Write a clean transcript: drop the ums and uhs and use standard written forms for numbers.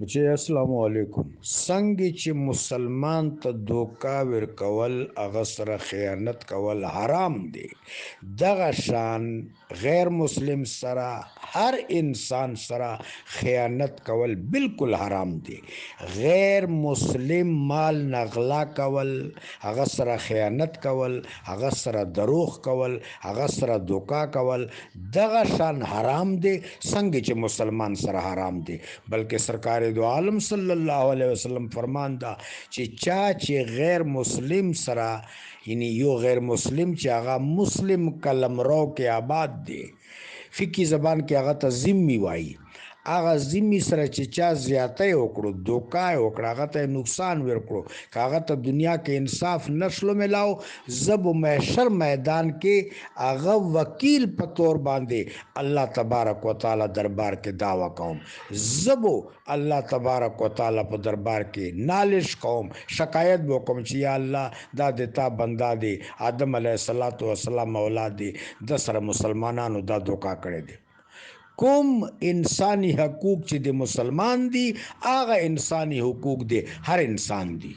بچی السلام علیکم. څنګه چې مسلمان ته دوکا ورکول هغه سره خیانت کول حرام دی، دغه شان غیر مسلم سره هر انسان سره خیانت کول بالکل حرام دی. غیر مسلم مال نغلا کول، هغه سره خیانت کول، هغه سره دروغ کول، هغه سره دوکا کول دغه شان حرام دی څنګه چې مسلمان سره حرام دی. بلکې سرکار دو عالم صلی الله علیه وسلم فرمان دا چې چا چې غیر مسلم سره یعنی یو غیر مسلم چې هغه مسلم قلمرو کې آباد دی، فقهي زبان کې هغه ته ذمي وایي، هغه ذمي سره چې چا زیاتی وکړو، دوکا یې وکړه، هغه ته نقصان ورکړو، که هغه ته دنیا کې انصاف نشلو ملاو، زه به محشر میدان کې هغه وکیل په طور باندې الله تبارک وتعالی دربار کې دعوه کوم، زه به الله تبارک وتعالی په دربار کې نالش کوم، شکایت به وکړم چې یا الله دا د تا بنده دی، آدم علیه السلام اولاد دی، د سره مسلمانانو دا دوکا کړی دی. کوم انسانی حقوق چې د مسلمان دي هغه انسانی حقوق دی هر انسان دی.